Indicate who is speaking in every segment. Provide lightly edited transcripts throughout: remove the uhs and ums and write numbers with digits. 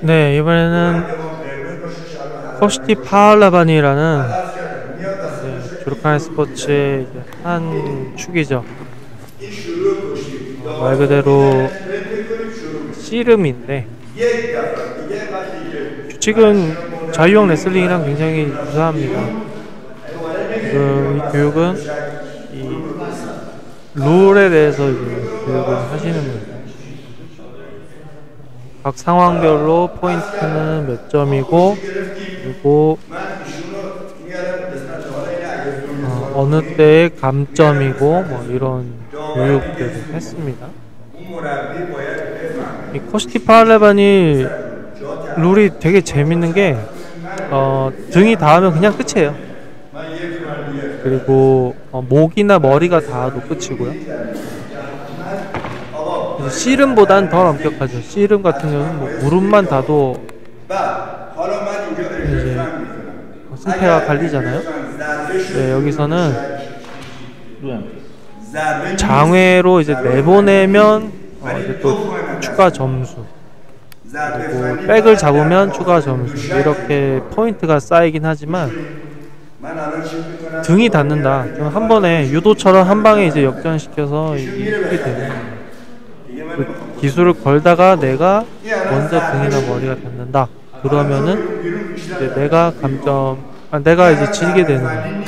Speaker 1: 네, 이번에는 코시티 파할라반이라는 주르카네 스포츠의 한 축이죠. 말 그대로 씨름인데 규칙은 자유형 레슬링이랑 굉장히 유사합니다. 이 교육은 이 룰에 대해서 교육을 하시는 거예요. 각 상황별로 포인트는 몇 점이고, 그리고 어느 때의 감점이고, 뭐 이런 교육들을 했습니다. 이 코시티 파할라반이 룰이 되게 재밌는 게 등이 닿으면 그냥 끝이에요. 그리고 목이나 머리가 닿아도 끝이고요. 씨름보단 덜 엄격하죠. 씨름 같은 경우는 뭐 무릎만 닿아도 이제 승패가 갈리잖아요. 네, 여기서는 장외로 이제 내보내면 이제 또 추가 점수, 그리고 백을 잡으면 추가 점수, 이렇게 포인트가 쌓이긴 하지만 등이 닿는다. 한 번에 유도처럼 한 방에 이제 역전시켜서 이렇게 되는 그 기술을 걸다가 내가 먼저 등이나 머리가 닿는다. 그러면은 이제 내가 이제 지게 되는 거예요.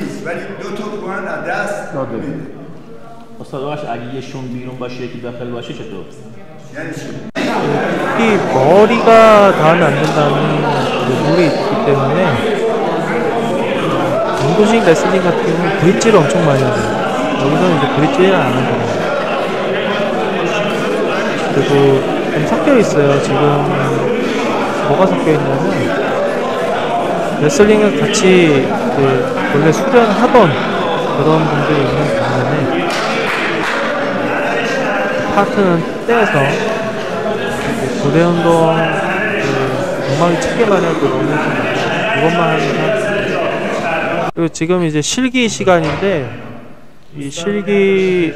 Speaker 1: 특히 머리가 닿으면 안 된다는 룰이 있기 때문에 인도식 레슬링 같은 경우는 브릿지를 엄청 많이 하죠. 여기서는 이제 브릿지를 안 한다. 그리고 좀 섞여 있어요. 지금 뭐가 섞여 있냐면 레슬링을 같이 원래 수련하던 그런 분들이 있는 반면에 파트는 떼서 고대 운동 엉망이 체계만 해도 그것만 하는 사람. 그리고 지금 이제 실기 시간인데 이 실기를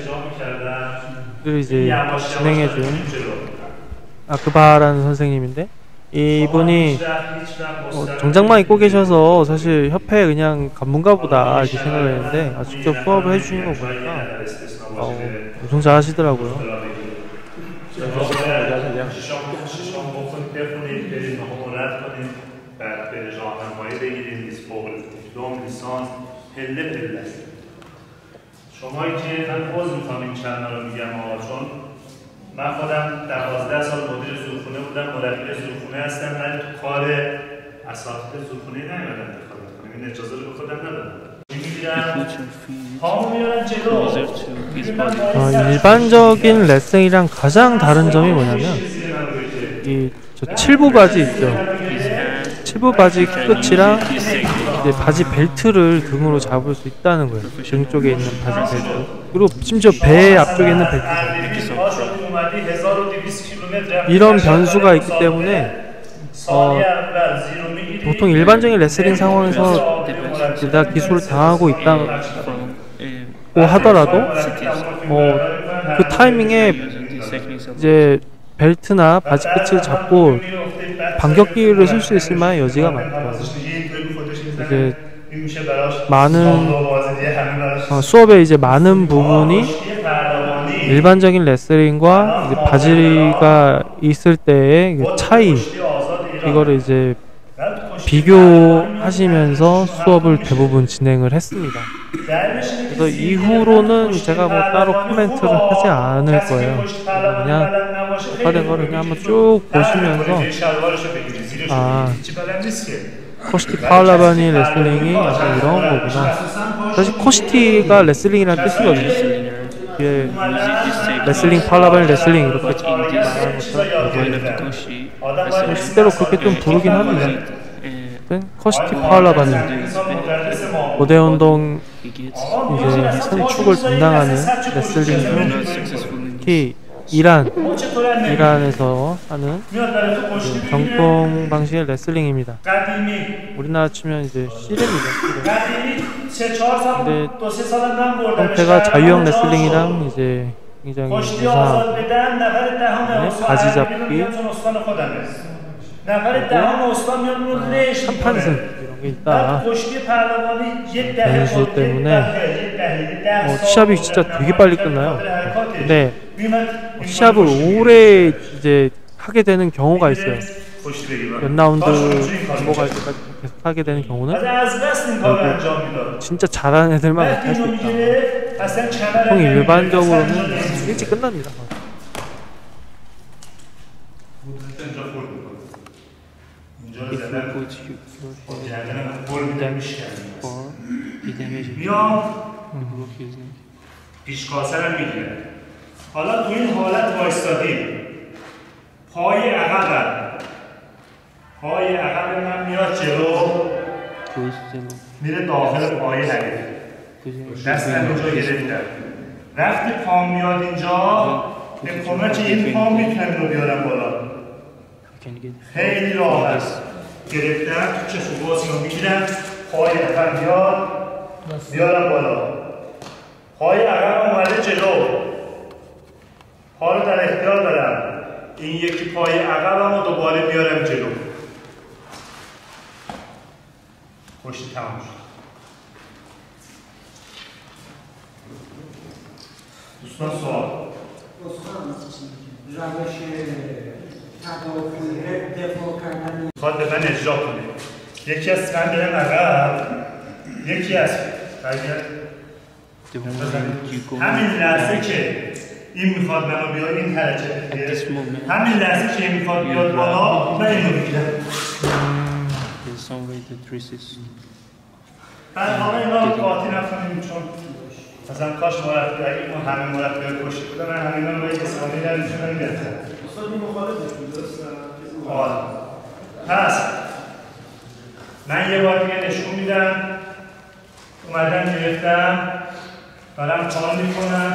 Speaker 1: 이제 진행해준 아크바라는 선생님인데, 이분이 정장만 입고 계셔서 사실 협회 그냥 간문가보다 이렇게 생각을 했는데 직접 수업을 해주시는 거 보니까 엄청 잘 하시더라고요.
Speaker 2: شمایی که من عذر میخوام این چند رو میگم چون من خودم 12 سال مدیر زورخونه بودم، مربی زورخونه هستم، ولی تو کار اساتید زورخونه نیومدم دخالت کنم. این اجازه رو به خودم ندادم.
Speaker 1: 일반적인 레슬링이랑 가장 다른 점이 뭐냐면 이 저 7부 바지 있죠. 7부 바지 끝이랑 이제 바지 벨트를 등으로 잡을 수 있다는 거예요. 등 쪽에 있는 바지 벨트, 그리고 심지어 배 앞쪽에 있는 벨트, 이런 변수가 있기 때문에 보통 일반적인 레슬링 상황에서 내가 기술을 당하고 있다고 하더라도 그 타이밍에 이제 벨트나 바지 끝을 잡고 반격기를 쓸 수 있을 만한 여지가 많더라고요. 이제 수업에 이제 많은 부분이 일반적인 레슬링과 이제 바지가 있을 때의 차이, 이거를 이제 비교하시면서 수업을 대부분 진행을 했습니다. 그래서 이후로는 제가 뭐 따로 코멘트를 하지 않을 거예요. 그냥 녹화된 거를 그냥 한번 쭉 보시면서 코시티 파할라반이 레슬링이 약간 이런 거구나. 사실 코시티가 레슬링이라는 뜻이거든요. 이게 레슬링, 파할라반이 레슬링 이렇게 말하는 것처럼 실제로 그렇게 좀 부르긴 합니다. 코시티 파할라반이 고대 운동 이제 선축을 담당하는 레슬링으로 특히 이란에서 하는 정통 방식의 레슬링입니다. 우리나라 치면 이제 씨름이죠. 근데 형태가 자유형 레슬링이랑 이제 굉장히 유사한 바지 잡기,
Speaker 2: نفر دهم استاد میاد اون رو رشت
Speaker 1: 3판승
Speaker 2: میکنه.
Speaker 1: 이런 게
Speaker 2: بعد
Speaker 1: 있다.
Speaker 2: کشتی پهلوانی یک دهه
Speaker 1: 변수 때문에 시합이 진짜 되게 빨리 끝나요. 근데 시합을 오래 이제 하게 되는 경우가 있어요. 몇 라운드 넘어갈 때까지 계속 하게 되는 경우는 결국 진짜 잘하는 애들만 할 수 있다. 보통 일반적으로는 일찍 끝납니다.
Speaker 2: پیشکاسه رو میگیره. حالا تو این حالت وایستادیم، پای عقب من میاد جلو، میره داخل پای حریف. دستم اینجا گرفتم. وقتی پام میاد اینجا، به کمک این پام میتونم رو بیارم بالا. خیلی راحت گرفتم، تو چشم باز رو میگیرم، پای عقب میاد، بیارم بالا. پای عقب اومده جلو، پا رو در اختیار دارم. این یکی پای عقبم رو دوباره بیارم جلو. کشتی تمام شد. دوستان سوال
Speaker 3: روش تدافعی دفاع کردن
Speaker 2: میخواد به من اجرا کنه. یکی از من برم عقب، یکی از همین لحظه که این میخواد منو بیاد این حرکت دیگه، همین لحظه که این میخواد بیاد بالا، من اینو میگیرم. بعد حالا اینا رو قاطی نکنیم، چون مثلا کاش مربی اگه ما همه مربی کشتی بودن، من همینا رو باید اسلامی در میشونم گرفتم.
Speaker 3: استاد این مخالفش بود، درسته؟
Speaker 2: پس من یه بار دیگه نشون میدم. اومدم گرفتم، دارم کار میکنم،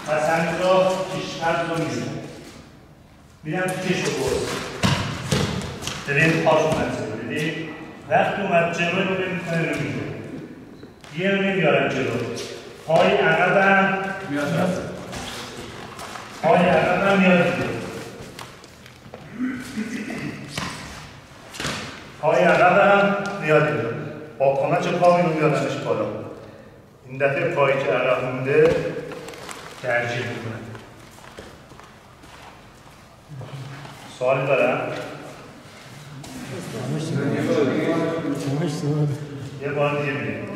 Speaker 2: پس همینجا پیشتر رو میزنم، میرم تو کش رو برد. ببین پاش اومد جلو، ببین وقتی اومد جلو رو میکنه رو میگه یه رو نمیارم جلو، پای عقبم میاد، پای عقبم میاد جلو، پای عقبم میاد جلو، با کمک پا اینو میارمش بالا. این دفعه پایی که عقب مونده ترجیح میکنم. سوالی دارم؟ یه بار دیگه میگم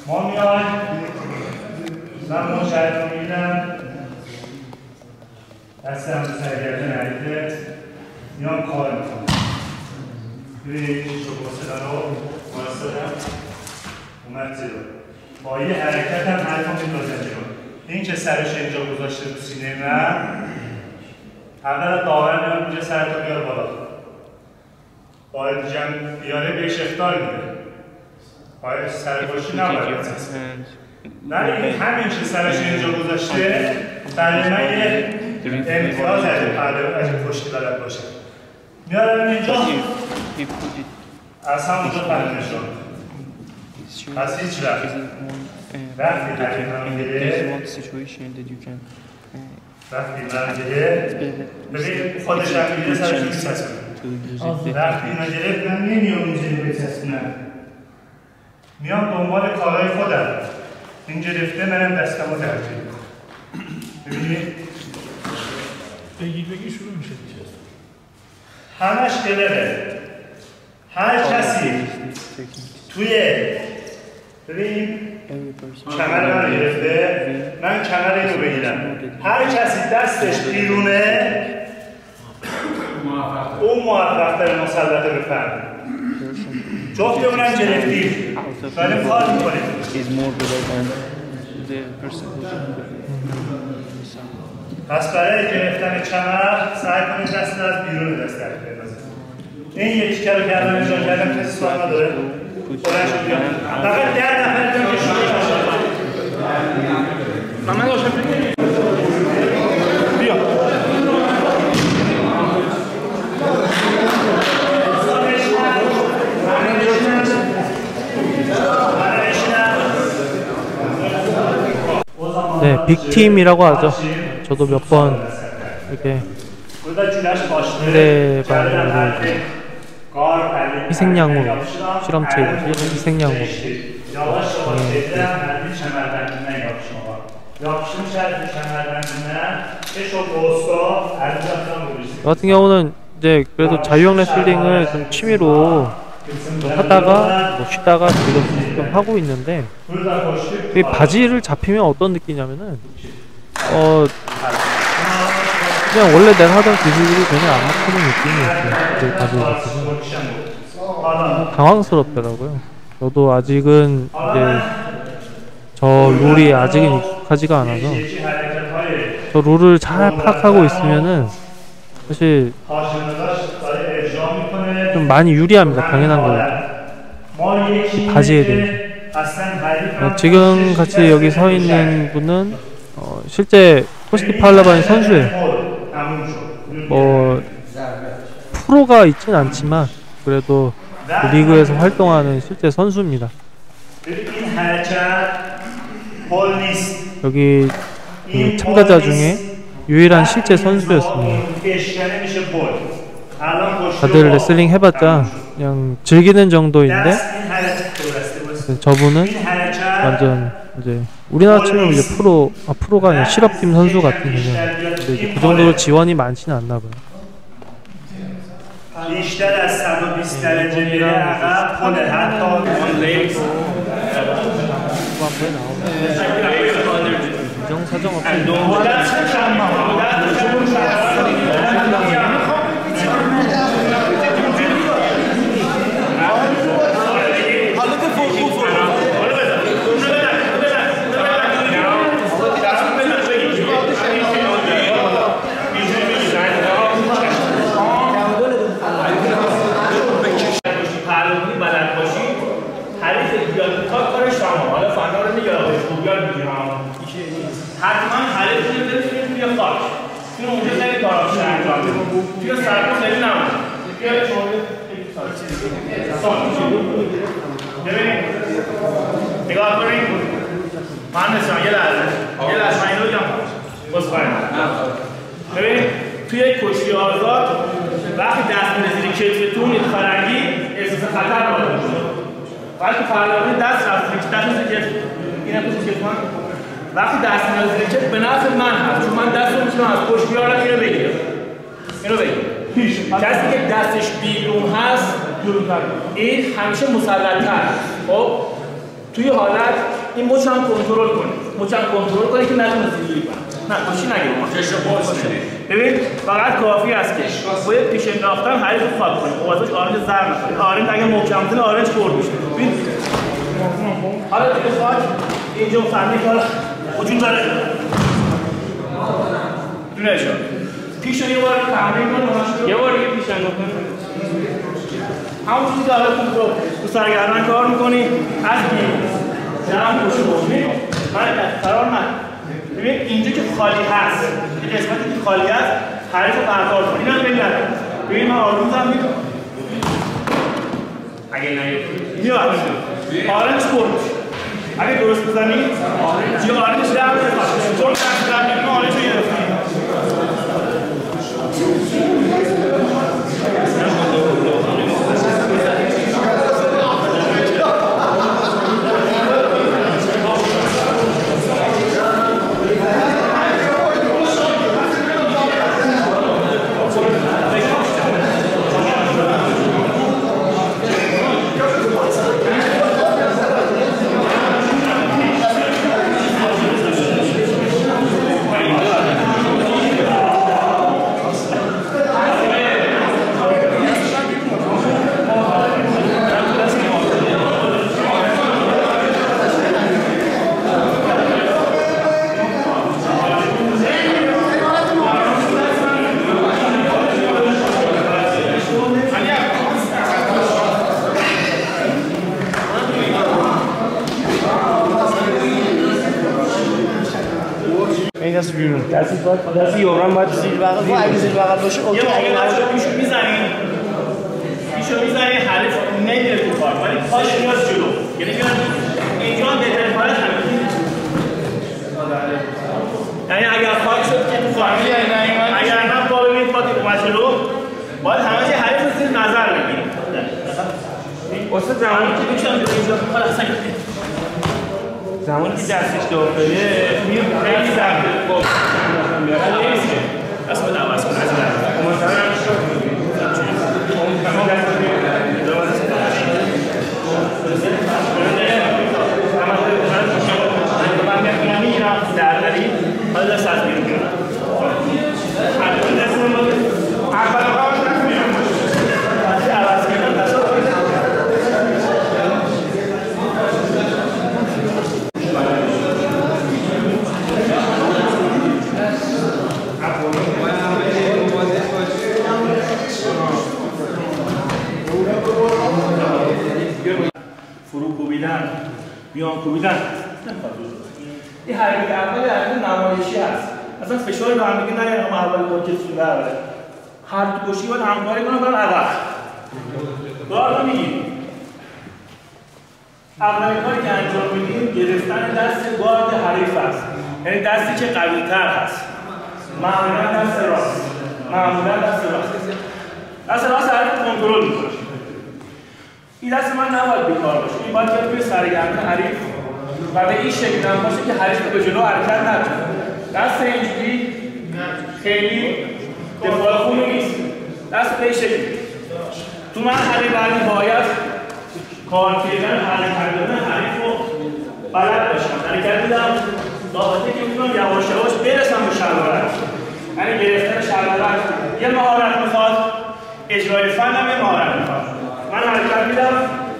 Speaker 2: ما میایم، من مشاهد رو میگیرم، دستم سرگرده نریده، میام کار میکنم. ببینید شو بسیدن رو مرسدم اومد زیرو، با یه حرکت هم حرفا میدازن جلو. این که سرش اینجا گذاشته تو سینه من، اول داور میاد اینجا سرتو بیار بالا، باید جمع بیاره بهش اختار میده، باید سرباشی نباید ولی این همین که سرش اینجا گذاشته برای من یه امتیاز از پشتی بلد باشه. میارم اینجا از همونجا پرده شد. پس هیچ وقتی حریفم میره، وقتی من گره، ببین خودش هم میگه سرش میسسونه. وقتی من گرفت من نمیام اینجا بسسونم، میام دنبال کارهای خودم. این گرفته منم دستم رو ترجیح میکنم. ببینید
Speaker 3: بگی شروع میشه دیگه.
Speaker 2: همش گلره. هر کسی توی ببین کمر من رو گرفته، من کمر اینو بگیرم، هر کسی دستش بیرونه اون موفق ترین مسلطه به فرد. جفتمونم گرفتیم، داریم کار میکنیم. پس برای گرفتن کمر سعی کنید دست از بیرون دست بندازید. این یکی که رو کردم اجرا کردم کسی سوال نداره؟ بلند شد بیام فقط 10 نفر بیام که شروع من داشتم بیا
Speaker 1: 네, 빅팀이라고 하죠. 저도 몇 번 이렇게 상대방을 희생양으로 실험체이듯이 희생양으로 저 같은 경우는 이제 그래도 자유형 레슬링을 좀 취미로 좀 하다가 뭐 쉬다가 지금 좀 하고 있는데, 이 바지를 잡히면 어떤 느끼냐면은 그냥 원래 내가 하던 기술이 그냥 안 먹히는 느낌이 있어요. 그 바지를 잡히면 당황스럽더라고요. 저도 아직은 이제 저 룰이 아직은 익숙하지가 않아서, 저 룰을 잘 파악하고 있으면은 사실 좀 많이 유리합니다. 당연한 거예요. 이 바지에 대해서. 지금 같이 여기 서 있는 분은 실제 코스티 팔라바인 선수예요. 뭐 프로가 있진 않지만 그래도 그 리그에서 활동하는 실제 선수입니다. 여기 그 참가자 중에 유일한 실제 선수였습니다. 다들 레슬링 해봤자 그냥 즐기는 정도인데, 저분은 완전 이제 우리나라 치면 이제 프로가 아니라 실업팀 선수 같은 개념. 근데 이제 그 정도로 지원이 많지는 않나 봐요. 인정사정 없이
Speaker 4: توی کشتی آزاد وقتی دست می‌رسی کتفتون این فرنگی احساس خطر وارد میشه. وقتی فرنگی دست رفت اینه کتفتون وقتی دست می‌رسی کتف به نفع من هست، چون من دستو میتونم از پشت بیارم اینو بگیرم. کسی که دستش بیرون هست این همیشه مسلط‌تر. خب توی حالت این مچم کنترل کنه که نتونه زیری کنه. نه کشی نگیرم. ببین فقط کافی است که باید پیش انداختن حریف رو خاک کنیم. اوازش آرنج زر نکنه. آرنج اگه محکم بزنه آرنج خورد میشه. ببین حالا دیگه خاک اینجا فهمی که وجود داره. دونه شد. پیش رو یه بار تمرین کن. یه بار دیگه پیش انداخت کن. همون چیزی که حالا تو سرگردن کار میکنی از گیر جمع کشی بکنی. قرار نه. ببین اینجا که خالی هست، این قسمتی که خالی هست حریف رو برقرار کنی. اینم بگیرم. ببین من آرومزم میدونم. اگه میاد آرنج خورد. اگه درست بزنی جی آرنج در میاد. چون دست در میاد آرنج رو گرفتی. دست بیرون دستی یوران باید زیر بغل اگه زیر بغل باشه اوکی. اگه باشه پیشو میزنی حریف نمیره تو کار ولی پاش میاد جلو. یعنی اینجا بهترین حالت همین. یعنی اگر پاک شد که تو کار اگر نه پا ببینید پا واسه زمانی که میشم اینجا خلاص زمانی که دستش داخله میگه خیلی سخته خب میارن نمیشه دست خود عوض کنه از فرو کوبیدن میان کوبیدن این حرکت اول حرکت نمایشی هست اصلا فشار رو هم میگه نه اما اول با کسی در هر دو گوشی باید همکاری کنن برن عقب دار رو میگیم اولین کاری که انجام میدیم گرفتن دست گارد حریف است یعنی دستی که قوی تر هست معمولا دست راست دست راست حرکت کنترل میکنه این دست من نباید بیکار باشه این باید که توی سرگرمی حریف و به این شکل هم باشه که حریف به جلو حرکت نکنه دست اینجوری خیلی دفاع خونی نیست دست به این شکل تو مرحله بعدی باید کار کردن حرکت دادن حریف رو بلد باشم حرکت میدم داخته که میتونم یواش یواش برسم به شلوارک یعنی گرفتن شلوارک یه مهارت میخواد اجرای فن هم یه مهارت میخواد من حرکت میدم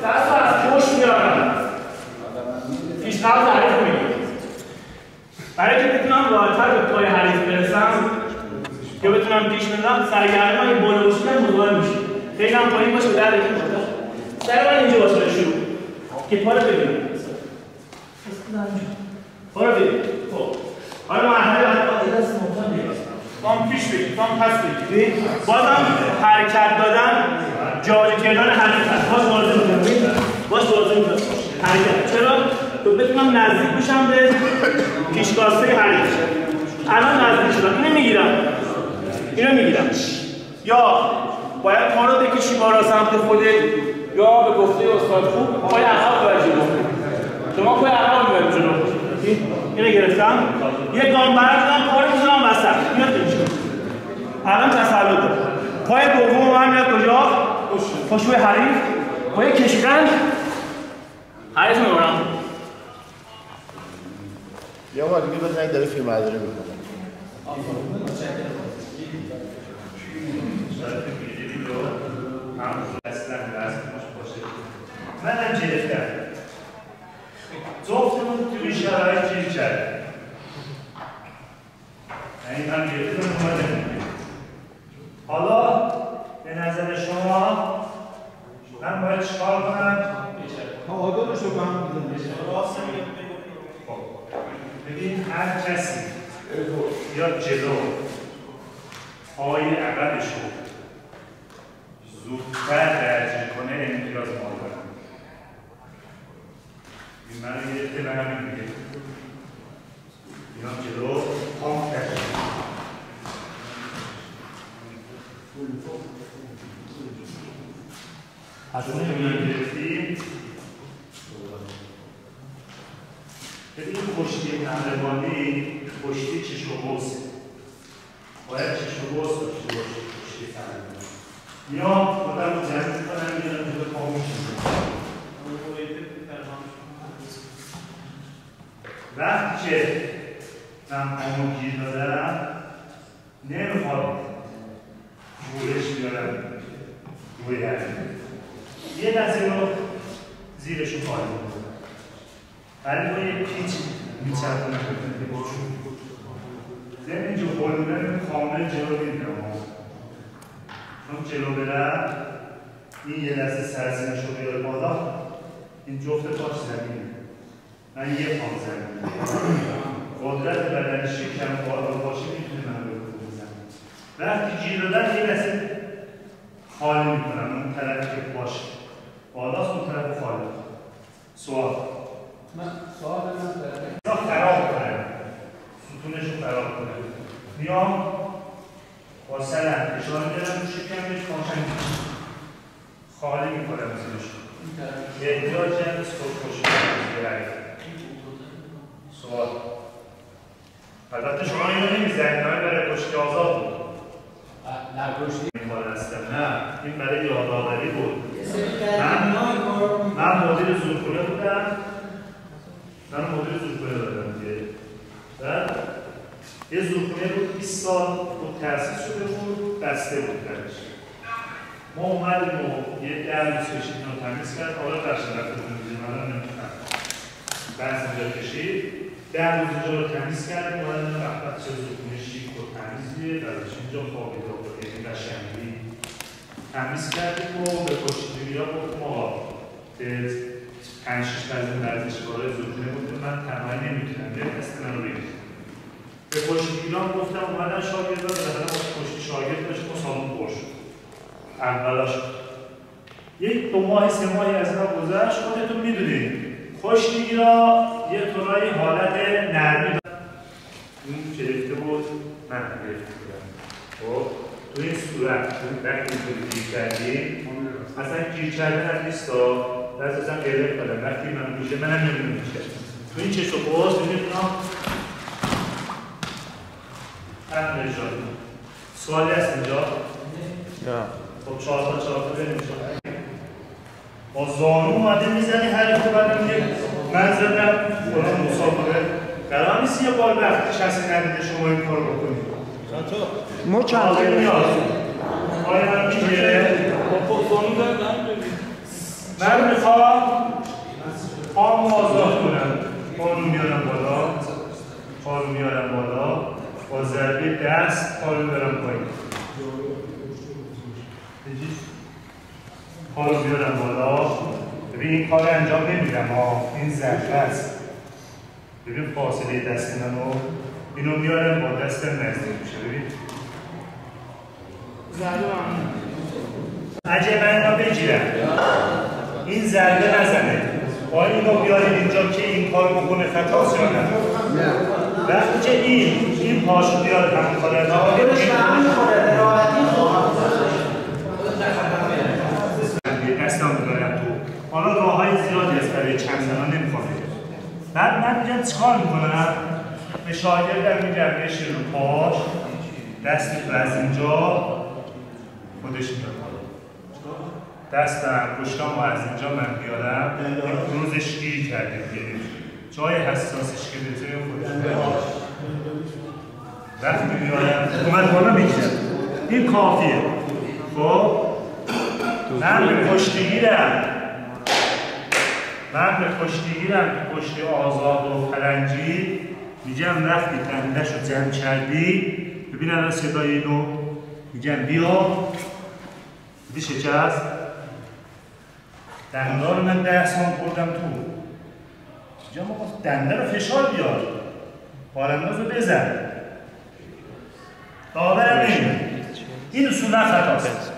Speaker 4: دست از پشت میارم پیش قبض حریف رو میگیم برای که بتونم راحت‌تر به پای حریف برسم که بتونم پیش بندم سرگرمی های بالا باشی که مدوار میشه خیلی هم پایین باشه در یکی سر من اینجا باشه شروع که پا رو ببینیم پا رو ببینیم خب حالا مرحله بعد دست محکم بگیرم هم پیش بگیرم هم پس بگیرم بازم حرکت دادن جاری کردن حرکت هست باز واضح میکنم حرکت چرا؟ تو بتونم نزدیک بشم به پیشکاسته حریف الان نزدیک شدم اینو میگیرم یا باید پا رو بکشی بالا سمت خودت یا به گفته استاد خوب پای عقب باید جلو شما پای عقب باید جلو اینو گرفتم یک گام بردارم پا رو میذارم وسط میاد اینجا الان تسلط دارم پای دوم من میاد کجا؟ پشوی حریف پای کشیدن حریف میبرم
Speaker 5: یه بار دیگه بزنید داره فیلم برداری میکنه
Speaker 2: منم گرفتم جفتمون توی شرایط گیر کردیم یعنی من گرفتم اومدم حالا به نظر شما من باید چکار کنم؟
Speaker 3: تعادلش رو به هم می‌زنه.
Speaker 2: ببین هر کسی یا جلو پای عقبش رو زودتر درجه کنه امتیاز ما دارم این من رو گرفته به همین میگه اینا جلو پام کرده حسنه میان گرفتیم ببین پشتی پهلوانی پشتی چشم و بوسه باید چشم و بوس داشته باشه پشتی پهلوانی یا خودم رو جمع میکنم میرم جلو پامو میشونم وقتی که من پامو گیر دادم نمیخواد جورش بیارم روی یه لحظه رو زیرشو پایین میکنم ولی با یه پیچ میچرخونم ضمن اینجا بردن کامل جلو نمیرم چون جلو برم این یه لحظه سرزنش رو بیاره بالا این جفت پاش زمینه من یه پام زمینه قدرت بدن شکم بالا باشه میتونه من رو بزنم وقتی گیر دادن یه لحظه خالی میکنم اون طرف که باشه بالاست اون طرف خالی سوال
Speaker 3: سوال من
Speaker 2: خراب کنم ستونش رو خراب کنم میام با سرم اشاره میدارم رو شکمش پاشم خالی میکنم زیرش احتیاج نیست خودکشی سوال البته شما اینو نمیزنید همه برای کشتی آزاد بود این هستم نه این برای یادآوری بود من مدیر زورخونه بودم من مدیر زورخونه دادم بعد یه زورخونه بود 20 سال بود تأسیس شده بود بسته بود درش ما اومدیم و یه 10 روز کشیدیم رو تمیز کرد حالا قرشن رفته بودیم من نمیتونم بحث اینجا کشید 10 روز اینجا رو تمیز کردیم و رحمت چه زورخونه شیک و تمیزیه درش اینجا خوابیده بود یعنی قشنگی تمیز کردیم و به کشتیگیرها گفتیم آقا که 5-6 تازه ورزشکارای زورخونه بودیم من تنهایی نمیتونم یه دست من رو بگیرم به کشتیگیران گفتم اومدن شاگردان بالاخره ما کشتی شاگرد داشتیم و سالن پر شد اولاش یک 2 ماه 3 ماهی از اینا گذشت خودتون میدونید کشتیگیرا یه طورایی حالت نرمی این گرفته بود من گرفته بودم خب تو این صورت وقتی اینطوری گیر کردیم اصلا گیر کردن هم نیست دست ازم گرفت بدم وقتی من میشه منم نمیدونم میشه تو این چشم و باز ببینید هم نجات سوالی هست اینجا؟ خب 4 تا بریم با زانو اومده میزنی هر که بعدم میگه من زدم قرآن مسابقه قرار نیست یه بار وقتی کسی ندیده شما این کار بکنید
Speaker 3: ما چند
Speaker 2: میاد آیا میگه من میخوام پامو آزاد کنم پا رو میارم بالا با ضربه دست پا رو برم پایین پا رو بیارم بالا ببین این کار انجام نمیدم این ضربه است ببین فاصله دست منو اینو میارم با دستم نزدیک میشه ببین اگه من اینو بگیرم این ضربه نزنه با اینو بیاریم اینجا که این کار بکنه خطاست یا نه وقتی که این پاشو بیاره همون کار دستم می‌دارم تو حالا راه‌های زیادی است برای چند زمان نمی‌خوام بعد من میگم چیکار می‌کنم به شاگردم میگم بشین رو پاش دست تو از اینجا خودش میاد دستم پشتامو از اینجا من بیارم روزش گیر کردیم جای حساسش که به جای خودش میاد وقتی میارم اومد بالا میگیرم این کافیه خب من به کشتیگیرم که کشتی آزاد و پلنجی میگم وقتی دندش رو جمع کردی ببین الان صدای اینو میگم بیا دیدی شکست دنده رو من 10 سال بردم تو میگم آقا دنده رو فشار بیار بارانداز رو بزن داورم نمیده این اصولا خطاست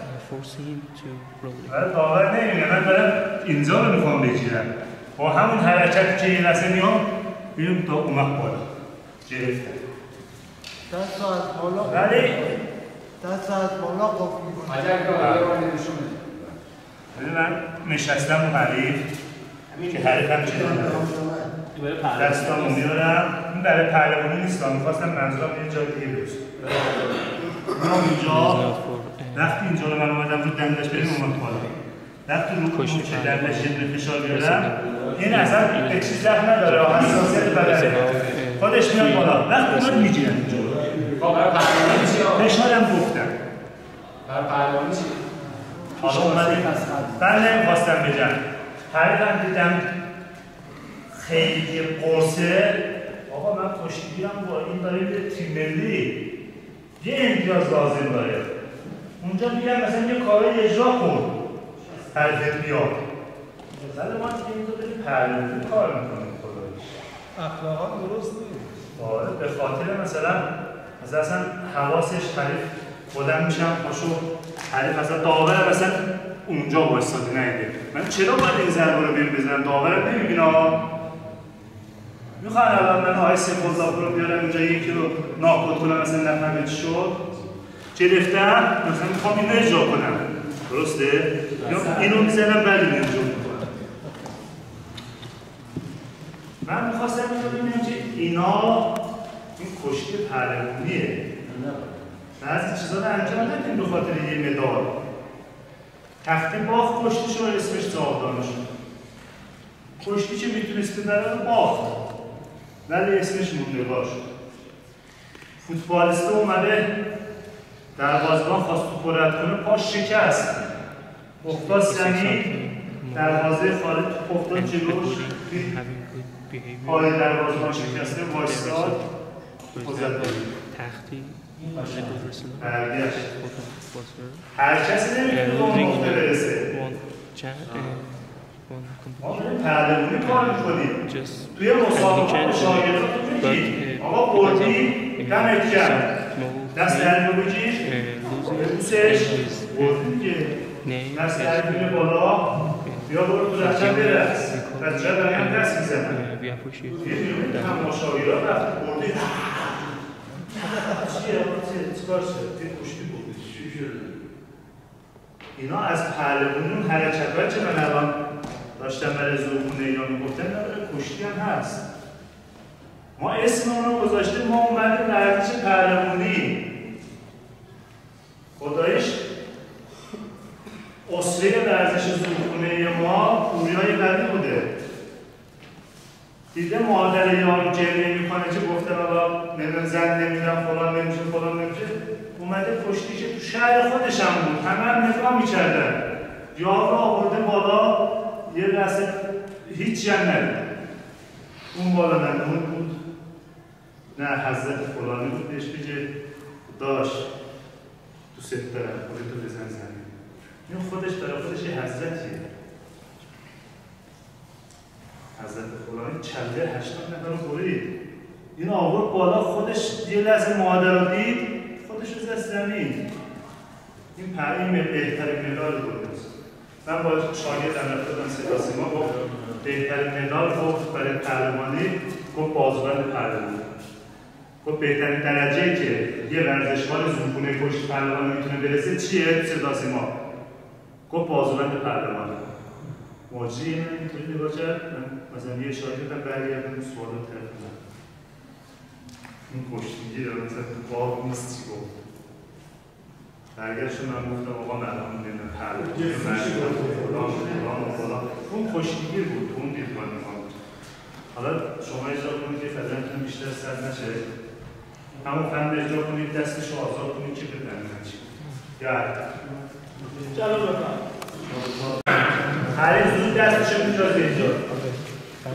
Speaker 2: داور نمیده من برم اینجا رو میخوام بگیرم با همون حرکتی که این لحظه میام بیرم تا اومد بالا گرفتم
Speaker 3: دست از بالا
Speaker 2: ولی
Speaker 3: دست از بالا قفل میکنه
Speaker 2: من نشستم رو حریف که حریفم چه دستامو میارم این برای پهلوانی نیست میخواستم منظورم یه جای دیگه برسه میام اینجا وقتی اینجا رو من اومدم رو دندش بریم اومد بالا وقتی رو که دندش یه فشار بیارم این اصلا به چیز رفت نداره حساسیت بدنه خودش میاد بالا وقتی اومد میگیرم اینجا فشارم گفتم
Speaker 4: برای پهلوانی چی؟
Speaker 2: حالا اومدیم من نمیخواستم بگم حریفم دیدم خیلی قرصه آقا من کشتیگیرم با این داریم به تیم ملی یه امتیاز لازم داره اونجا میگم مثلا یه کارایی اجرا کن حریفت بیاد مثلا ما دیگه اینجا داریم پهلوانی کار میکنیم خدایش
Speaker 3: اخلاقا درست نیست
Speaker 2: آره به خاطر مثلا اصلا حواسش حریف خودم میشم پاشو حریف اصلا داور مثلا اونجا وایساده نیده من چرا باید این ضربه رو بیرون بزنم داورم نمیبینه میخوان الان من آقای سیف‌الله رو بیارم اینجا یکی رو ناکود کنم مثلا نفهمه چی شد گرفتم مثلا میخوام اینو اجرا کنم درسته؟ یا اینو میزنم بعد اینجا میکنم. من میخواستم ببینم که اینا این کشتی پهلوانیه. بعضی چیزا رو انجام ندیم به خاطر یه مدال. تختی باخت کشتی شو اسمش جاودانه شد. کشتی که میتونست ببره رو باخت. ولی اسمش موندگار شد. فوتبالیست اومده دروازه‌بان خواست توپ رد کنه، پاش شکست. افتاد زمین، دروازه خارج توپ افتاد جلوش. پای دروازه‌بان شکسته وایستاد. توپ زد.
Speaker 1: تختی
Speaker 2: برگشت. هر کسی نمیتونه به اون نقطه برسه. ما پهلوانی کار میکنیم. توی مسابقه به شاگرداتون میگید آقا بردی دمت گرم، دست درد رو بگیر ببوسش، بردی دیگه، دست درد میره بالا، بیا برو تو رچه برس، رچه برای هم دست میزنن. یه میرونی تماشاگرها رفت بردی چیکار شد؟ یه کشتی بود. چی شد؟ اینا از پهلوانی اون حرکت‌هایی که من الان داشتم برای زورخونه اینا میگفتن نداره، کشتی هم هست. ما اسم اونو گذاشتیم، ما اومدیم ورزش پهلوانی. خدایش اصلی ورزش زورخونه ما پوریای قدیم بوده. دیده مادر یارو گریه میکنه که گفته بابا نمیدونم زن نمیدونم فلان نمیشه فلان نمیشه، اومده پشتی که تو شهر خودش هم بود، همه نگاه میکردن، یارو آورده بالا، یه لحظه هیچی هم ندید. اون بالا نمون بود، نه حضرت فلانی بود، بهش بگه داشت تو ست دارم خودتو بزن زمین. این خودش برای خودش یه حضرتیه. حضرت فلانی چنده 80 نفر رو برید. این آورد بالا، خودش یه لحظه مادر رو دید، خودش رو زد زمین. این بهترین مدال بود. من با شاگردم رفتم صدا سیما گفت بهترین مدال گفت برای پهلوانی، گفت بازوبند پهلوانی. گفت بهترین درجه‌ای که یه ورزشکار زورخونه کشتی پهلوانی میتونه برسه چیه؟ صدا سیما. گفت بازوبند پهلوانی. موجی من اینطوری نگاه کرد، من مثلا یه شاگردم برگردم اون سوالات طرف من. این کشتیگی رو مثلا تو باب نیست چی گفت. برگشت من گفتم آقا من الان نمیدونم پهلوانی فلان. اون کشتیگیر بود، اون دیدگاه نگاه بود. حالا شما اجرا کنید که فضلتون بیشتر سر نشه. همون فند اجرا کنید، دستشو آزاد کنید که بدن چی. گرد.
Speaker 4: چلو بفهم.
Speaker 2: هر زود دستشو می‌ذاره اینجا.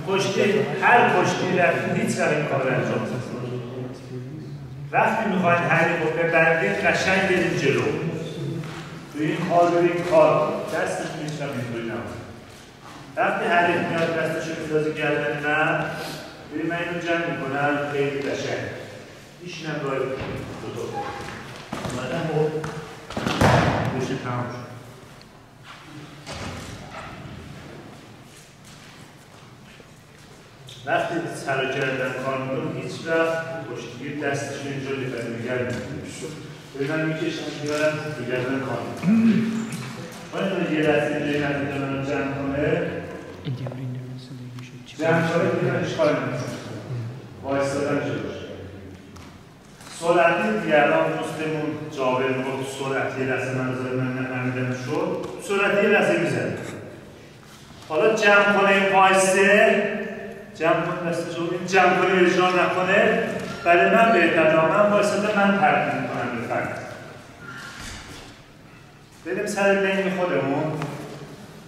Speaker 2: کشتی، هر کشتی رفتید هیچ کار این کار انجام نمی‌دید. وقتی می‌خواید هلیکوپتر ببندید قشنگ برید جلو. توی این کار برید کار دستش می‌شم اینطوری نمید. وقتی هلیکوپتر میاد دستشو می‌ذاره گردن من، ببین من اینو جمع می‌کنم خیلی قشنگ. هیچ نمرای دو تا. اومدم و کشتی تمام شد. وقتی سر و گردن کار میکنم هیچ وقت کشتیگیر دستش اینجا نگرد میکنم. ببینم میکشم میبرم تو گردن کار میکنم. باید یه لحظه اینجای نزدیک منو جمع کنه. جمع کنه دیگه اشکال نمیکنم. وایستادن جلوش. سرعتی دیگه الان دوستمون جابر گفت سرعتی یه لحظه من بذاره من نفهمیدم شد. سرعتی یه لحظه میزنه. حالا جمع کنه این وایسته. جمع کنه دستشو، این جمع کنه اجرا نکنه، برای من بهتره. من وایساده من ترتیب میکنم به فرد. بریم سر لین خودمون.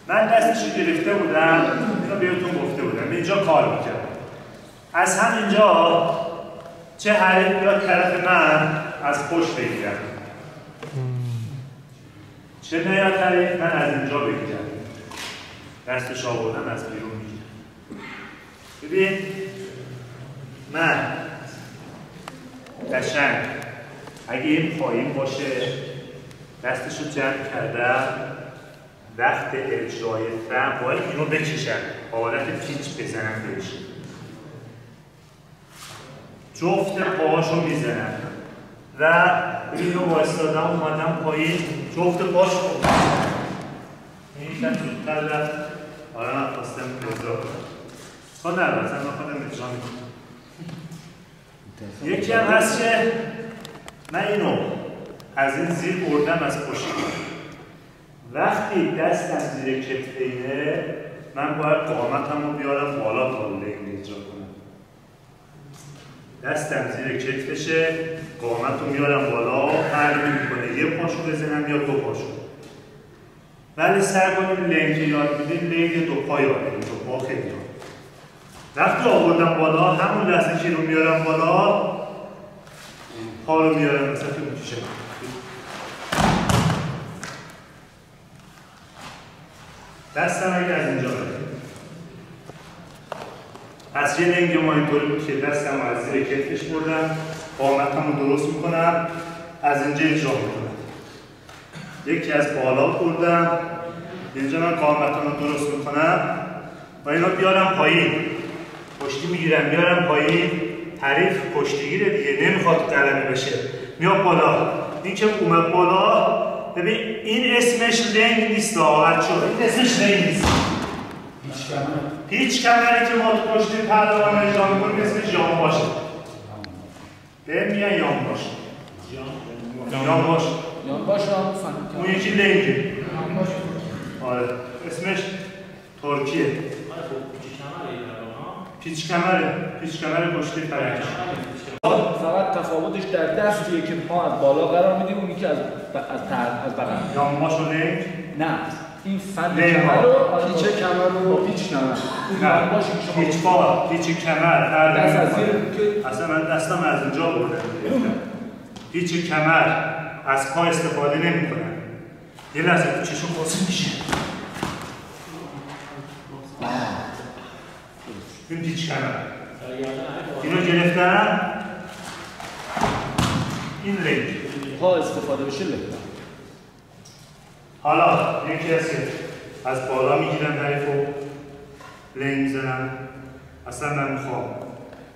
Speaker 2: من دستشو گرفته بودم، اینو بهتون گفته بودم، اینجا کار میکردم. از همینجا چه حریف بیاد طرف من از پشت بگیرم، چه نیاد حریف من از اینجا بگیرم. دستش آوردم از بیرون میگیرم. ببین من قشنگ اگه این پایین باشه دستشو جمع کردم، وقت اجرای فهم باید اینو بکشم، حالت پیچ بزنم بهش، جفت پاهاشو میزنم و اینو وایستادم اومدم پایین، جفت پاهاشو این یکم زودتر رفت. آره من خواستم اجرا کنم. خود نرد، من خودم اجرا میکنم. یکی هم هست که من اینو از این زیر بردم از پشت. وقتی دستم زیر کتفینه من باید قامتم رو بیارم بالا تا لنگ اجرا کنم. دستم زیر کتفشه، قامت رو میارم بالا، فرق میکنه یه پاشو بزنم یا دو پاشو. ولی سعی کنیم لنگ یاد میدیم لنگ دو پا یاد میدیم، دو پا خیلی یاد. وقتی آوردم بالا همون لحظه که رو میارم بالا پا رو میارم مثلا تو میکشه. دستم اگه از اینجا بده. پس یه لنگ ما اینطوری بود که دستم از زیر کتفش بردم، قامتم رو درست میکنم، از اینجا اجرا میکنم. یکی از بالا بردم، اینجا من قامتم رو درست میکنم و اینو بیارم پایین. پشتی میگیرم بیارم پایین، حریف پشتیگیره دیگه نمیخواد قلمه بشه. میاد بالا. این که اومد بالا، ببین این اسمش لنگ نیست آقا بچه‌ها، این اسمش لنگ نیست. هیچ کمری که ما تو پشتی پهلوان اجرا میکنیم اسمش یام باشه. به میگن یام باشه. یام باشه.
Speaker 4: یام باشه
Speaker 2: اون یکی لنگه. آره اسمش ترکیه. پیچ کمره پشتی پرک.
Speaker 4: فقط تفاوتش در دستیه که ما از بالا قرار میدیم، اونی که از بغل.
Speaker 2: یاماش و لنگ؟
Speaker 4: نه این فن کمر رو
Speaker 3: پیچ کمر رو
Speaker 4: پیچ کمر.
Speaker 2: نه پیچ پا، پیچ کمر،
Speaker 4: دست از زیر که
Speaker 2: اصلا من دستم از اینجا بردم. پیچ کمر از پا استفاده نمی‌کنم. یه لحظه تو چشم قاصد میشه. این پیچ کمر. اینو گرفتم. این لنگ.
Speaker 4: پا استفاده بشه لنگ.
Speaker 2: حالا یکی هست که از بالا میگیرم حریفو لنگ میزنم. اصلا من میخوام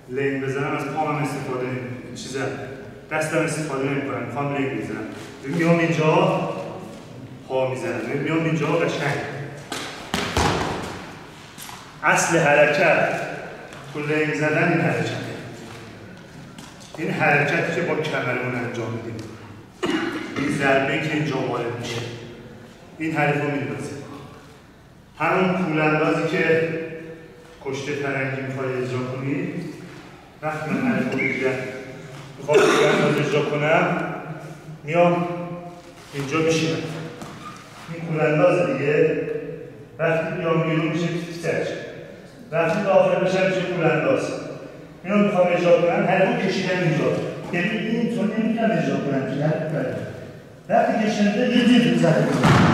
Speaker 2: لنگ بزنم از پامم استفاده نمیکنم. دستم استفاده نمیکنم. میخوام لنگ بزنم. میام اینجا پا میزنم. میام اینجا قشنگ. اصل حرکت تو لنگ زدن این حرکته. این حرکتی که با کمرمون انجام میدیم. این ضربه که اینجا وارد میشه. این حریف رو میندازه. همون پولاندازی که کشته فرنگی میخوای اجرا کنی، وقتی من حریف رو میگیرم میخوام پولانداز اجرا کنم، میام اینجا میشینم. این پولانداز دیگه وقتی بیام بیرون میشه تیترش. وقتی داخل بشم میشه پولانداز. میام میخوام اجرا کنم، حریف رو کشیدم اینجا. یعنی این تو نمیتونم اجرا کنم که حریف برد. وقتی کشیدم یه دید زده کنم.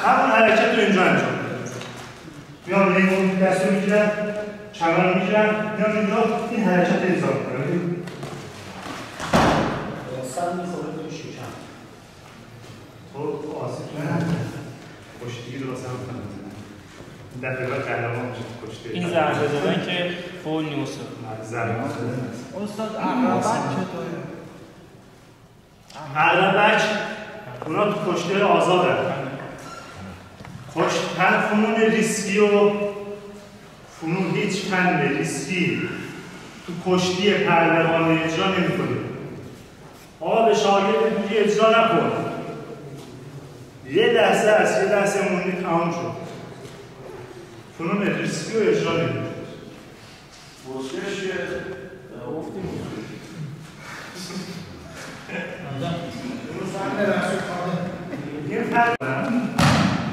Speaker 2: همون حرکت رو اینجا انجام میدم. میام لیمون دست رو میگیرم، کمر رو میگیرم، میام اینجا این حرکت رو اجرا میکنم.
Speaker 4: سر میخوره توی شکم.
Speaker 2: تو آسیب نه. کشتگی رو واسه هم کنم. این دفعه بعد قهرمان میشه کشته.
Speaker 6: این ضربه زدن که فول نیوسه.
Speaker 2: ضربه زدن.
Speaker 3: استاد عقربک چطوره؟
Speaker 2: عقربک اونا تو کشته آزادن. هر فنون ریسکی و فنون هیچ فن ریسکی تو کشتی پهلوان اجرا نمی‌کنه. آقا به شاگرد میگی اجرا نکن. یه لحظه است، یه لحظه موندی تمام شد. فنون ریسکی رو اجرا نمی‌کنه.
Speaker 5: بوسکش که
Speaker 4: گفتیم
Speaker 2: این فرق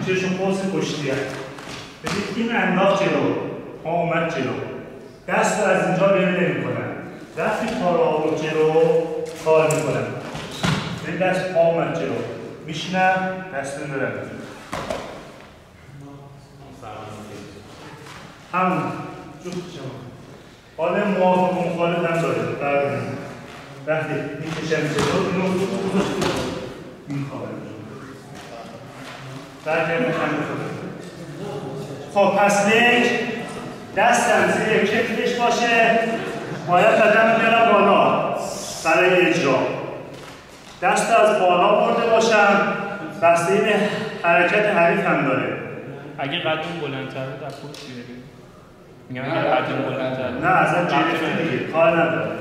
Speaker 2: چشم پاس کشتی هست. ببینید این انداخت جلو، پا اومد جلو. دست رو از اینجا بیرون نمی کنم. وقتی پا رو آورد جلو کار می کنم. این دست پا اومد جلو. میشینم دست رو دارم. همون جفت شما. حال موافق و مخالف هم داره. وقتی میکشم جلو اینو این کاره. خب پس لنگ دستم زیر کتفش باشه، باید بدن بیارم بالا برای اجرا. دست از بالا برده باشم، بسته به حرکت حریف هم داره.
Speaker 6: اگه قدم بلندتر در خود چی بگیم؟ میگم اگه قدم بلندتر
Speaker 2: نه اصلا جلوی دیگه کار نداره.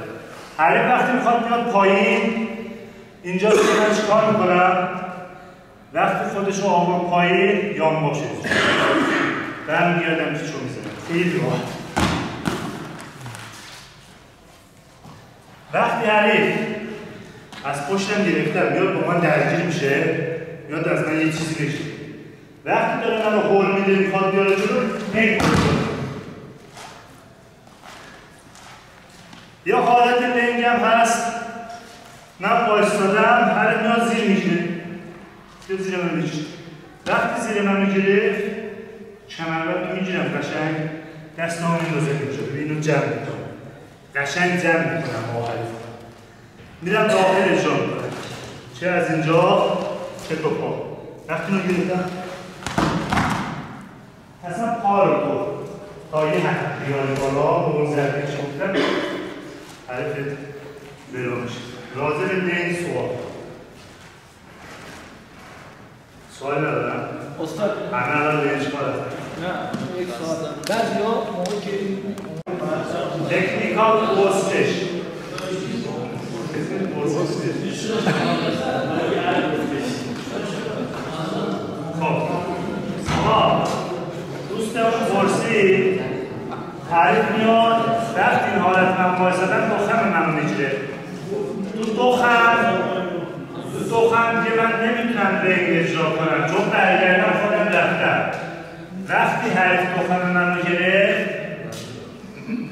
Speaker 2: حریف وقتی میخواد بیاد پایین اینجا من چیکار میکنم؟ وقتی خودشو آورد پایین یام باشه برم میادم چی چو میزنم خیلی راحت. وقتی حریف از پشتم گرفتم میاد با من درگیر میشه میاد از من یه چیزی بگیر. وقتی داره منو هول میده میخواد بیاره جلو نمیکنه. یه حالت لنگ هم هست من بایستادم حریف میاد زیر میگیره یا زیر من میگیره. وقتی زیر من میگیره کمربند میگیرم قشنگ دستام میندازه اینجا اینو جمع میکنم قشنگ جمع میکنم با حریف میرم داخل اجرا میکنم چه از اینجا چه تو پا. وقتی رو گرفتم اصلا پا رو تو تا یه حد بیاری بالا با اون ضربه که گفتم حریفت برو میشه. راضی به این سوال ندارم؟
Speaker 3: استاد
Speaker 2: همه الان به اشکال هست.
Speaker 3: نه یک سوال دارم. بعضیا موقعی که
Speaker 2: تکنیکال پوستش خب دوستم پرسید حریف میاد وقتی این حالت من بایستدم دخم من میگیره. تو دخم که من نمیتونم رنگ اجرا کنم چون برگردم خودم رفتم. وقتی حریف دخم من میگیره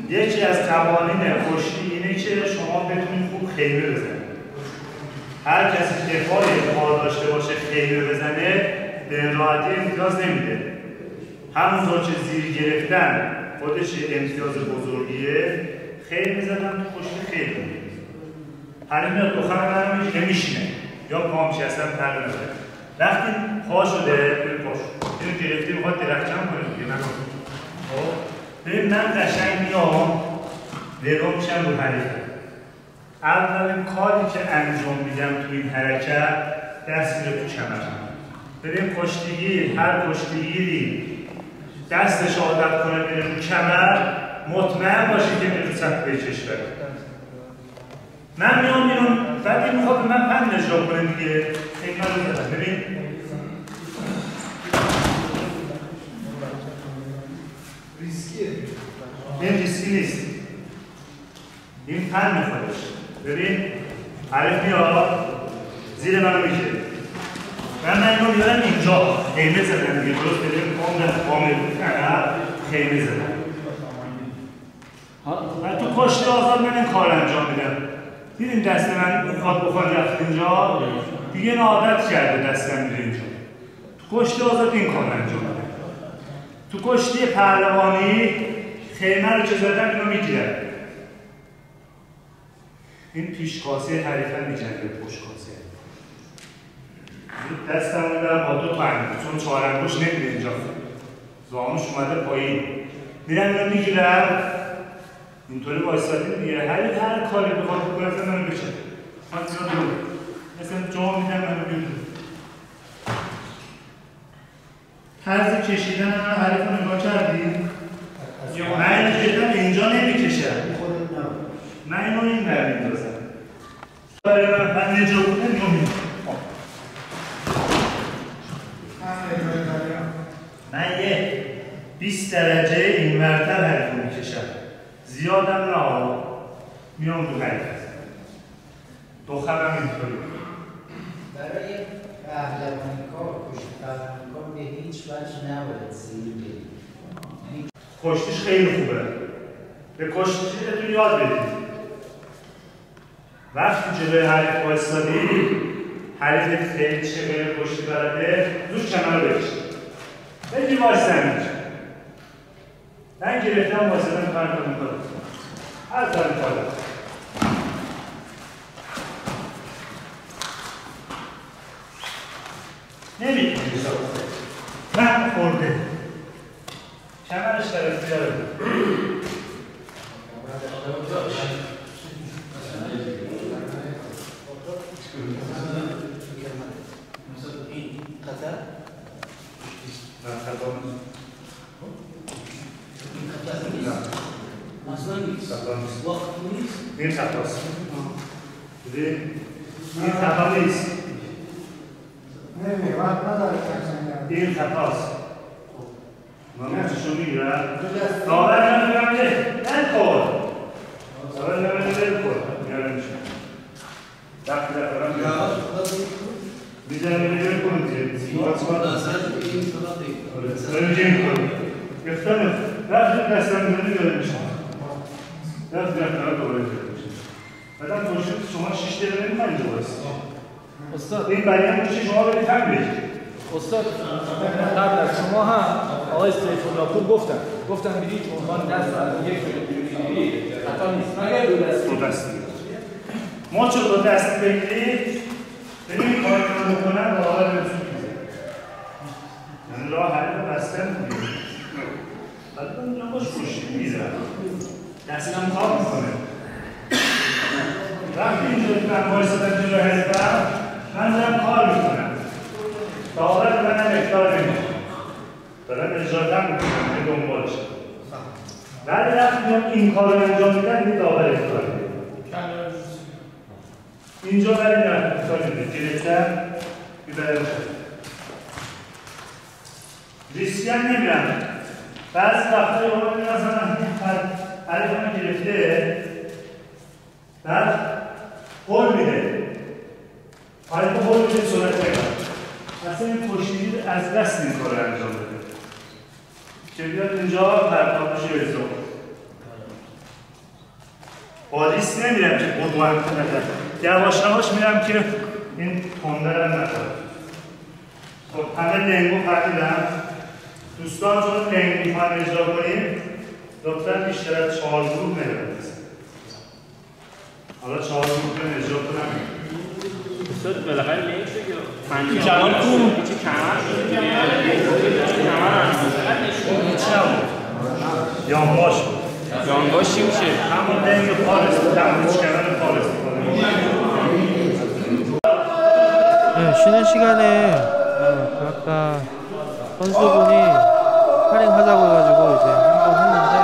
Speaker 2: یکی از قوانین خشکی اینه که شما بتونید خوب خیمه بزنید. هر کسی که پای کار داشته باشه خیمه بزنه به راحتی امتیاز نمیده. همونطور که زیر گرفتن خودش امتیاز بزرگیه خیمه زدن تو خشکی خیمه. حریف میاد دخم من میگیره میشینه یا پامش اصلا تغییر نداره. وقتی پا شده پاش اینو گرفتی میخواد درخچم کنه دیگه نکنه. ببین من قشنگ میام نگاه میشم رو حریفم. اولین کاری که انجام میدم تو این حرکت دست میره تو کمرم. ببین کشتیگیر هر کشتیگیری دستش عادت کنه میره رو کمر مطمئن باشه که میره رو سطح کشور. من میام بیرون بعد این میخواد به من پند اجرا کنه دیگه این رو زدم. ببین
Speaker 3: ریسکیه.
Speaker 2: این ریسکی نیست این پند میخوادش. ببین حریف میاد زیر منو میگیره من اینو میارم اینجا خیمه زدم دیگه درست ببین پام خیمه زدم. من تو کشتی آزاد من این کار انجام میدم. دیدین دست من بخواد رفت اینجا دیگه این عادت کرده دستم میره اینجا. تو کشتی آزاد این کار انجام میدم. تو کشتی پهلوانی خیمه رو که زدم اینو میگیرم. این پیشکاسه حریفم میجنگه پشکاسه. دستم رو میبرم با دو تا انگوش چون چهار انگوش نمیده اینجا زانوش اومده پایین میرم اینو میگیرم اینطوری وایسادیم دیگه. حریف هر کاری بخواد بکنه اصلا منو بشه من اینا دور مثلا جا میدم منو بیرون. طرز کشیدن من حریف رو نگاه کردیم من اینو کشیدم اینجا نمیکشم من اینو این بر میندازم برای من نجا بوده نمیدونم. من یه 20 درجه این مرتب حریف رو میکشم زیادم نه میام تو حریف دخمم اینطوری.
Speaker 7: برای پهلوانی کار کشتی پهلوانی کار به هیچ وجه نباید زیر برید.
Speaker 2: کشتیش خیلی خوبه به کشتیتون یاد بدید. وقتی جلوی حریف وایسادی حریفت خیلی چه غیر کشتی بلده زود کمر رو بکشید بگی وایستم اینجا من گرفتم وایستدم کار کنم هر کاری کارم نمیتونی من خورده کمرش در زیاره این خطاست. این خطا نیست. این خطاست. من چشون میگیرم داور نمیگم که نکن داور نمیگم کن میارم میشه وقتی دفرم میزنم میگم کنم گفتم رفت دستم میگم میشه رفت دفرم دوباره میشه بعدم توشید شما 6 دقیقه نمیخواین اینجا بایستی
Speaker 3: استاد
Speaker 2: این برای هم میشه شما برید هم برید
Speaker 3: استاد قبل از شما هم آقای سیف الله پور گفتن به هیچ عنوان دست از یک بگیرید خطا نیست مگر دو دستی
Speaker 2: ما چون دو دست بگیرید بریم کار رو بکنن با آقای رسول میزه یعنی راه حلی رو بستن میگیرید بعد من اینجا باش خوشی میزن دستم کار میکنه وقتی اینجا من بایستدن جلو هستم من دارم کار میکنم داور منم اختار نمیکنم دارم اجازه میکنم که دنبالش ولی وقتی میام این کار رو انجام میدن این داور اختار نمیکنم اینجا ولی نه اختار نمیکنم گرفتم بیبرم ریسکی هم نمیرم بعضی وقتایی اون میرم مثلا علیف همه گرفته بعد هول میده حالی که هول میده سرعت نگم اصلا این پشتگیر از دست این کار رو انجام بده که بیاد اینجا پرتاب بشه به زمان با ریسک نمیرم که قدوان کنم یواش یواش میرم که این تنده رو نکنم خب همه لنگو فهمیدم دوستان چون لنگ میخوایم اجرا کنیم لطفا بیشتر از 4 گروه نمیرم حالا 4 گروه اجرا کنم
Speaker 6: استاد بالاخره لینک شد یا کلام کو چی کمر
Speaker 2: یانباش
Speaker 6: یانباش چی میشه
Speaker 2: همون لنگ پارس تمومش کردن پارس
Speaker 1: 쉬는 시간에 아까 선수분이 스파링하자고 해가지고 이제 한번 했는데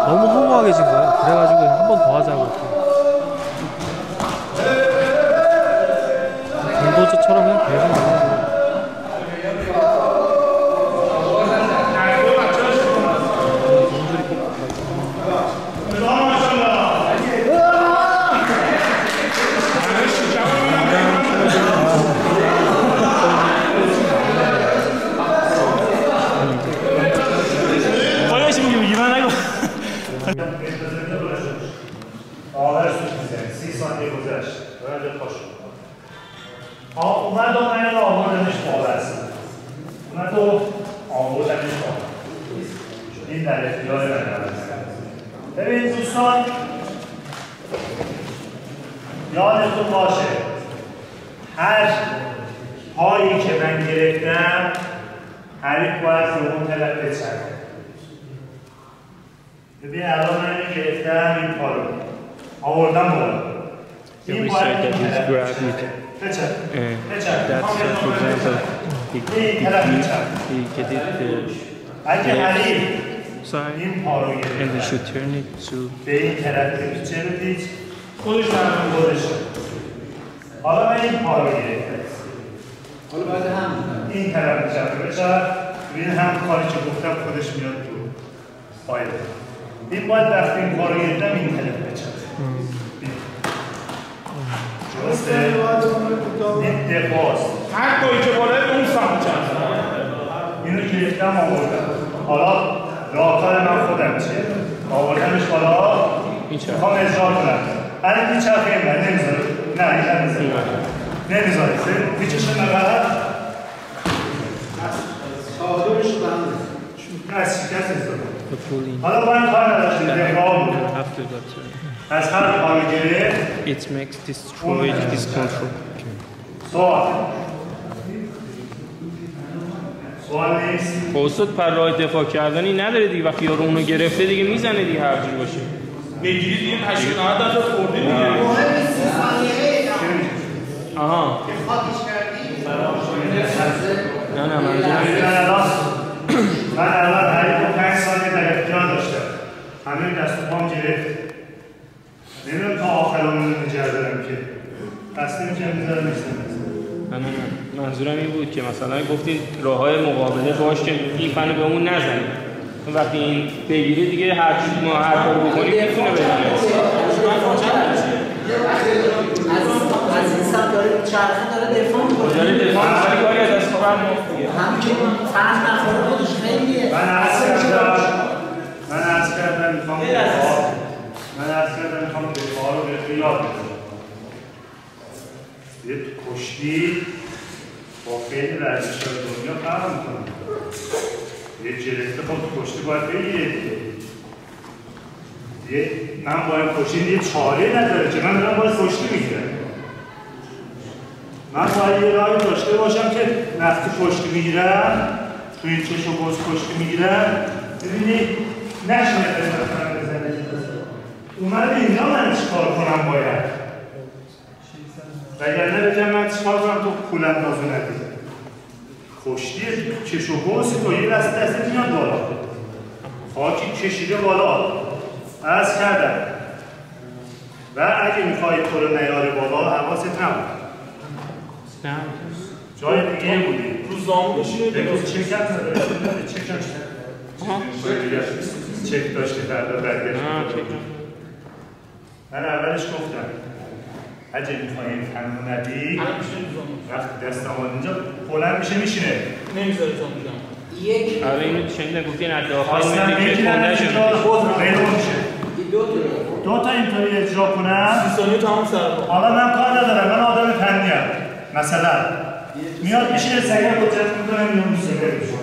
Speaker 1: 너무 허무하게 진 거예요. 그래가지고 한 번 더 하자고 경도처럼 그냥 계속 하는 거예요.
Speaker 2: اومد و من رو آوردنش باورست اومد و آوردنش باورست این در اختیار من هست ببین دوستان یادتون باشه هر پایی که من گرفتم حریف باید رو اون طرف بچرده ببین الان من گرفتم این پا رو آوردم بالا این باید این طرف
Speaker 6: that's for example he get it side and we should turn it to
Speaker 2: به این طرف پیچه بدید خودش برمون خودش حالا من این پا رو گرفتم
Speaker 7: حالا باید هم
Speaker 2: این طرف پیچه بچه این هم کاری که گفتم خودش میاد تو پایده این باید وقتی این پا رو گرفتم این طرف بچه درسته؟ این دفاست
Speaker 4: هر کوی که باید اون سمت چند
Speaker 2: اینو گرفتم آوردم حالا راهکار من خودم چیه؟ آوردمش بالا میخوام اجرا کنم برای این چرخه این من نمیذاره نه این نمیذاره پیچش نبرد
Speaker 7: آدمش رو
Speaker 2: نه از شکست اجرا حالا باید کار نداشتیم دفاع بود از هر کارگره
Speaker 6: it makes destroy this control
Speaker 2: سوال نیست
Speaker 6: استاد پر راه دفاع کردنی نداره دیگه وقتی یارو اونو گرفته دیگه میزنه دیگه هر جوری باشه
Speaker 4: بگیرید دیگه 89 تا خورده دیگه
Speaker 6: آها نه
Speaker 2: من الان حریف 5 ثانیه در اختیار داشتم همین دست و پام گرفت تصمیم که میذارم
Speaker 6: نه منظورم این بود که مثلا گفتین راه‌های مقابله باش که این فنو به اون نزنید. وقتی این بگیره دیگه هر چیزی ما هر کاری بکنیم میتونه بگیره.
Speaker 7: از این سمت داره چرخه داره دفاع میکنه.
Speaker 6: داره دفاع میکنه کاری از دست خواهر مفت دیگه.
Speaker 7: همین که فرق نخوره خودش خیلیه.
Speaker 2: من عرض کردم میخوام دفاع رو بهتون یاد بدم. یه کشتی با خیلی ورزش‌های دنیا فرق میکنه. یه جلسه خب کشتی باید بگیره. من باید کشتی یه چاره نداره که من دارم باید کشتی میگیرم. من باید یه راهی داشته باشم که وقتی کشتی میگیرم توی این چش و گوز کشتی میگیرم ببینی نشینه بزنه اومده اینجا من چیکار کنم باید وگرنه بگم من چیکار کنم تو کولم نازو ندید کشتی چش و گوز تو یه دست میاد بالا خاکی کشیده بالا عرض کردم و اگه میخوایی تو رو نیاره بالا حواست نبود جای دیگه بودی
Speaker 4: رو زامونش
Speaker 2: چک داشتی فردا برگشت من اولش گفتم اگه میخوایی این فنو ندی وقتی دست آمد اینجا بلند میشه میشینه
Speaker 4: نمیذاره تا میگم
Speaker 6: آره اینو شنیدم گفتین از داخل میدی که خونده شده
Speaker 2: دو تا اینطوری اجرا کنم
Speaker 4: 30 ثانیه تمام سر
Speaker 2: حالا من کار ندارم من آدم فنی ام مثلا میاد میشه سگه قدرت میکنم یا موسیقی